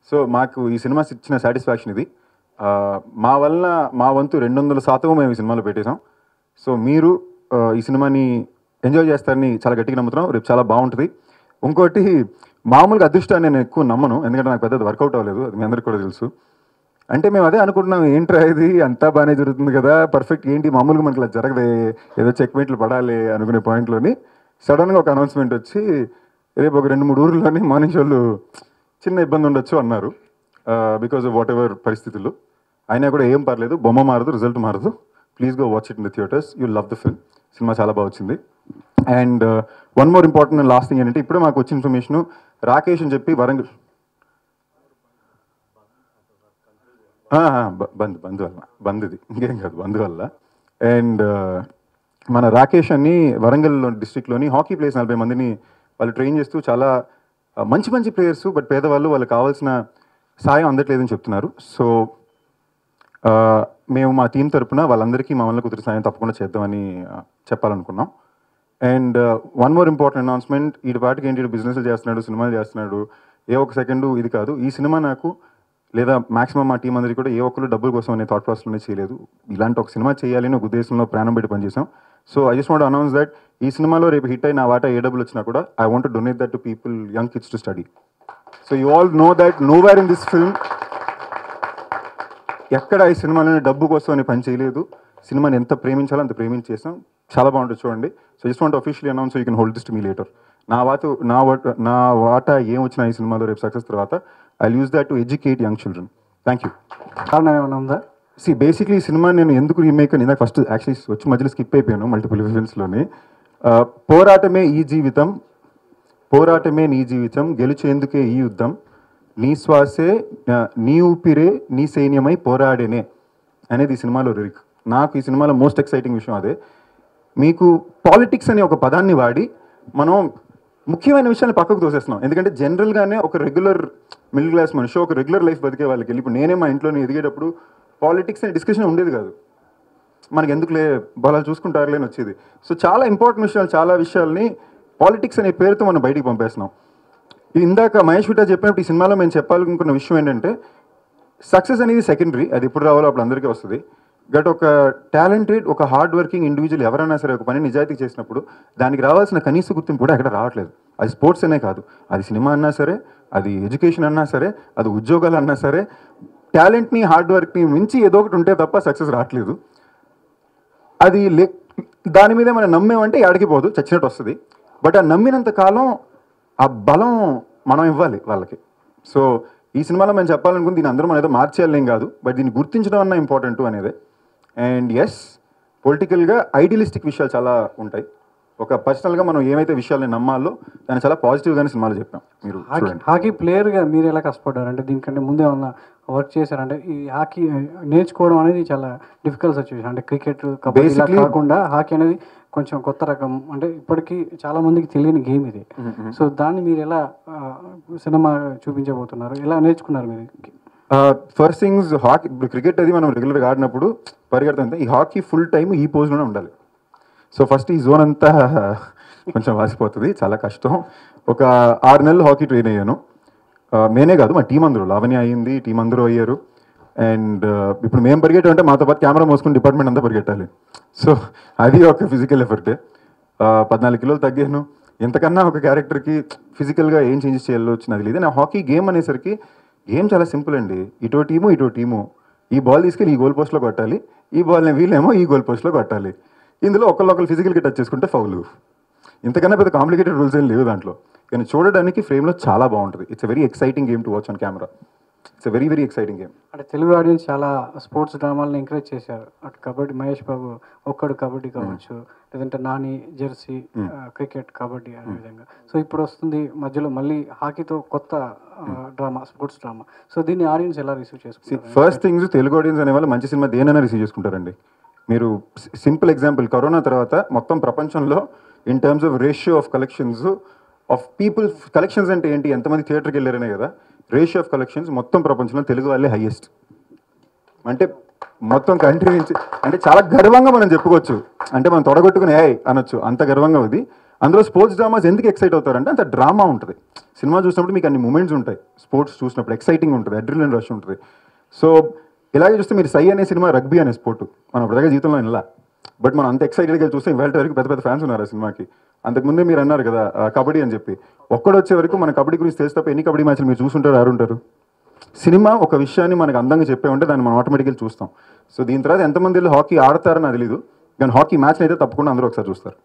So మాకు ఈ cinema ఇచ్చిన సాటిస్ఫాక్షన్ ఇది. మా వల్ల మా వంతు 200% మేము ఈ సినిమాలో పెట్టేశాం. సో మీరు ఈ సినిమాని ఎంజాయ్ చేస్తారని చాలా గట్టిగా నమ్ముతున్నాం. రేపు చాలా బాగుంటుంది. ఇంకోటి, మామూలుగా అదృష్టాన్ని నేను ఎక్కువ నమ్మను, ఎందుకంటే నాకు పెద్దది వర్కౌట్ అవ్వలేదు, అది మీ అందరికీ కూడా తెలుసు. అంటే మేము అదే అనుకుంటున్నాం, ఏంట్రా ఇది అంతా బాగానే జరుగుతుంది కదా, పర్ఫెక్ట్, ఏంటి మామూలుగా మనకి ఇలా జరగదే, ఏదో చెక్మేట్లు పడాలి అనుకునే పాయింట్లోని సడన్గా ఒక అనౌన్స్మెంట్ వచ్చి రేపు ఒక 2-3 ఊర్లోని మార్నింగ్ షోలు చిన్న ఇబ్బంది ఉండొచ్చు అన్నారు. బికాజ్ ఆఫ్ వాట్ ఎవర్ పరిస్థితులు. అయినా కూడా ఏం పర్లేదు, బొమ్మ మారదు, రిజల్ట్ మారదు. Please go watch it in the theatres, you love the film. Cinema చాలా బాగా వచ్చింది. And one more important and last thing ఏంటంటే, ఇప్పుడే మాకు వచ్చిన ఇన్ఫర్మేషన్, రాకేష్ అని చెప్పి వరంగల్ బంద్ వల్ల, బంద్ది ఇంకేం కాదు, బంద్ వల్ల. అండ్ మన రాకేష్ అని వరంగల్ డిస్ట్రిక్ట్లోని హాకీ ప్లేయర్స్ 40 మందిని వాళ్ళు ట్రైన్ చేస్తూ, చాలా మంచి మంచి ప్లేయర్స్, బట్ పేదవాళ్ళు, వాళ్ళకి కావాల్సిన సాయం అందట్లేదని చెప్తున్నారు. సో మేము మా టీం తరపున వాళ్ళందరికీ మా వల్ల కుదిరే సాయం తప్పకుండా చేద్దామని చెప్పాలనుకున్నాం. And one more important announcement, ఈ పాటికి ఏంటి బిజినెస్లు చేస్తున్నాడు, సినిమాలు చేస్తున్నాడు, ఏ ఒక్క సెకండు ఇది కాదు. ఈ సినిమా నాకు లేదా మ్యాక్సిమం మా టీం అందరికీ కూడా ఏ ఒక్కరు డబ్బుల కోసం అనే థాట్ ప్రాసెస్లోనే చేయలేదు. ఇలాంటి ఒక సినిమా చేయాలని ఒక ఉద్దేశంలో ప్రాణం పెట్టి పనిచేసాం. So I just want announce that ఈ సినిమాలో రేపు హిట్ అయిన వాటా ఏ డబ్బులు వచ్చినా కూడా I want to donate that to people, young kids to study. So you all know that nowhere in this film ఎక్కడ ఈ సినిమాలోనే డబ్బు కోసం అని పని చేయలేదు. సినిమాని ఎంత ప్రేమించాలో అంత ప్రేమించి చేసాం. చాలా బాగుంటుంది చూడండి. So just want officially announce, so you can hold this to me later. నా వాటా ఏం వచ్చినా ఈ సినిమాలో రేపు సక్సెస్ తర్వాత I use that to educate young children. Thank you. ఉందా? బేసిక్లీ ఈ సినిమా నేను ఎందుకు రీమేక్ అని ఇందాక ఫస్ట్ యాక్చువల్లీ వచ్చి మధ్యలో స్కిప్ అయిపోయాను మల్టిపుల్ ఈవెంట్స్లోని. పోరాటమే ఈ జీవితం, పోరాటమే నీ జీవితం, గెలిచేందుకే ఈ యుద్ధం, నీ శ్వాసే నీ ఊపిరే నీ సైన్యమై పోరాడేనే అనేది ఈ సినిమాలో లిరిక్. నాకు ఈ సినిమాలో మోస్ట్ ఎక్సైటింగ్ విషయం అదే. మీకు పాలిటిక్స్ అనే ఒక పదాన్ని వాడి మనం ముఖ్యమైన విషయాన్ని పక్కకు తోసేస్తున్నాం. ఎందుకంటే జనరల్గానే ఒక రెగ్యులర్ మిడిల్ క్లాస్ మనిషి, ఒక రెగ్యులర్ లైఫ్ బతికే వాళ్ళకి వెళ్ళి, ఇప్పుడు నేనే మా ఇంట్లోనే ఎదిగేటప్పుడు పాలిటిక్స్ అనే డిస్కషన్ ఉండేది కాదు. మనకి ఎందుకులే బలాలు చూసుకుంటారులే అని వచ్చేది. సో చాలా ఇంపార్టెంట్ విషయాలు, చాలా విషయాల్ని పాలిటిక్స్ అనే పేరుతో మనం బయటికి పంపేస్తున్నాం. ఇందాక మహేష్ విటా చెప్పినప్పుడు ఈ సినిమాలో మేము చెప్పాలనుకున్న విషయం ఏంటంటే, సక్సెస్ అనేది సెకండరీ, అది ఎప్పుడు రావాలో అప్పుడు అందరికీ వస్తుంది. బట్ ఒక టాలెంటెడ్, ఒక హార్డ్ వర్కింగ్ ఇండివిజువల్ ఎవరైనా సరే ఒక పని నిజాయితీ చేసినప్పుడు దానికి రావాల్సిన కనీస గుర్తింపు కూడా ఎక్కడ రావట్లేదు. అది స్పోర్ట్స్ అనే కాదు, అది సినిమా అన్నా సరే, అది ఎడ్యుకేషన్ అన్నా సరే, అది ఉద్యోగాలు అన్నా సరే, టాలెంట్ని హార్డ్ వర్క్ని మించి ఏదో ఒకటి ఉంటే తప్ప సక్సెస్ రావట్లేదు. అది దాని మీద మనం నమ్మేమంటే ఎక్కడికి పోదు, చచ్చినట్టు వస్తుంది. బట్ ఆ నమ్మినంత కాలం ఆ బలం మనం ఇవ్వాలి వాళ్ళకి. సో ఈ సినిమాలో మేము చెప్పాలనుకుంది, దీని అందరూ మనం ఏదో మార్చేయాలేం కాదు, బట్ దీన్ని గుర్తించడం అన్న ఇంపార్టెంట్ అనేదే. అండ్ ఎస్, పొలిటికల్గా ఐడియలిస్టిక్ విషయాలు చాలా ఉంటాయి. ఒక పర్సనల్గా మనం ఏమైతే విషయాలని నమ్మాలో దాన్ని చాలా పాజిటివ్గానే సినిమాలో చెప్పాం. మీరు హాకీ ప్లేయర్గా మీరు ఎలా కష్టపడ్డారు? అంటే దీనికంటే ముందే ఏమన్నా వర్క్ చేశారంటే ఈ హాకీ నేర్చుకోవడం అనేది చాలా డిఫికల్ట్ సిచ్యువేషన్. అంటే క్రికెట్, కబడ్డీ కాకుండా హాకీ అనేది కొంచెం కొత్త రకం, అంటే ఇప్పటికీ చాలా మందికి తెలియని గేమ్ ఇది. సో దాన్ని మీరు ఎలా సినిమా చూపించబోతున్నారు, ఎలా నేర్చుకున్నారు మీరు? ఫస్ట్ థింగ్స్, హాకీ క్రికెట్ అది మనం రెగ్యులర్గా ఆడినప్పుడు పరిగెడుతుంటే, ఈ హాకీ ఫుల్ టైం ఈ పోజ్లోనే ఉండాలి. సో ఫస్ట్ ఈ జోన్ అంతా కొంచెం వాసిపోతుంది, చాలా కష్టం. ఒక 6 నెలలు హాకీ ట్రైన్ అయ్యాను. నేనే కాదు, మా టీం అందరూ, లావణ్య అయ్యింది, టీం అందరూ అయ్యారు. అండ్ ఇప్పుడు మేము పరిగెట్టామంటే మాతో పాటు కెమెరా మోసుకుని డిపార్ట్మెంట్ అంతా పరిగెట్టాలి. సో అది ఒక ఫిజికల్ ఎఫర్టే. 14 కిలోలు తగ్గాను. ఎంతకన్నా ఒక క్యారెక్టర్కి ఫిజికల్గా ఏం చేంజెస్ చేయాలో వచ్చినది లేదు. నా హాకీ గేమ్ అనేసరికి గేమ్ చాలా సింపుల్ అండి. ఇటో టీము ఈ బాల్ తీసుకెళ్ళి ఈ గోల్ పోస్ట్లో కొట్టాలి, ఈ బాల్ని వీళ్ళేమో ఈ గోల్ పోస్ట్లో కొట్టాలి. ఇందులో ఒకళ్ళు ఫిజికల్గా టచ్ చేసుకుంటే ఫౌలు. ఇంతకన్నా పెద్ద కాంప్లికేటెడ్ రూల్స్ ఏం లేవు దాంట్లో. కానీ చూడడానికి ఫ్రేమ్లో చాలా బాగుంటుంది. It's a very exciting game to watch on camera. It's a very very exciting game. అంటే తెలుగు ఆడియన్స్ చాలా స్పోర్ట్స్ డ్రామాలను ఎంకరేజ్ చేశారు. అటు కబడ్డీ, మహేష్ బాబు ఒక్కడు కబడ్డీ కావచ్చు, లేదంటే నాని జెర్సీ, క్రికెట్, కబడ్డీ అనే విధంగా. సో ఇప్పుడు వస్తుంది మధ్యలో మళ్ళీ హాకీతో కొత్త డ్రామా, స్పోర్ట్స్ డ్రామా. సో దీన్ని ఆడియన్స్ ఎలా రిసీవ్ చేసుకుంటారు? ఫస్ట్ థింగ్స్, తెలుగు ఆడియన్స్ అనే వాళ్ళు మంచి సినిమా దేనైనా రిసీవ్ చేసుకుంటారండి. మీరు సింపుల్ ఎగ్జాంపుల్, కరోనా తర్వాత మొత్తం ప్రపంచంలో in terms of ratio of collections of people, collections అంటే ఏంటి, ఎంతమంది థియేటర్కి వెళ్ళారనే కదా, రేషియో ఆఫ్ కలెక్షన్స్ మొత్తం ప్రపంచంలో తెలుగు వాళ్ళే హైయెస్ట్. అంటే మొత్తం కంట్రీ నుంచి, అంటే చాలా గర్వంగా మనం చెప్పుకోవచ్చు. అంటే మనం తొడగొట్టుకుని అనొచ్చు, అంత గర్వంగా ఉంది. అందులో స్పోర్ట్స్ డ్రామాస్ ఎందుకు ఎక్సైట్ అవుతారంటే అంత డ్రామా ఉంటుంది. సినిమా చూసినప్పుడు మీకు అన్ని మూమెంట్స్ ఉంటాయి, స్పోర్ట్స్ చూసినప్పుడు ఎక్సైటింగ్ ఉంటుంది, అడ్రినలిన్ రష్ ఉంటుంది. సో ఇలాగే చూస్తే మీరు సై అనే సినిమా రగ్బీ అనే స్పోర్ట్ మనం ఇప్పటిదాకా జీవితంలో ఇలా, బట్ మనం అంత ఎక్సైటెడ్గా చూస్తే ఇవాళ వరకు పెద్ద పెద్ద ఫ్యాన్స్ ఉన్నారు ఆ సినిమాకి. అంతకుముందే మీరు అన్నారు కదా కబడ్డీ అని చెప్పి, ఒక్కడు వచ్చే వరకు మన కబడ్డీ గురించి తెలిసి తప్ప ఎన్ని కబడ్డీ మ్యాచ్లు మీరు చూసుంటారు, ఆరుంటారు. సినిమా ఒక విషయాన్ని మనకు అందంగా చెప్పే ఉంటే దాన్ని మనం ఆటోమేటిక్గా చూస్తాం. సో దీని తర్వాత ఎంతమంది హాకీ ఆడతారని అది తెలీదు, కానీ హాకీ మ్యాచ్ని అయితే తప్పకుండా అందరూ ఒకసారి చూస్తారు.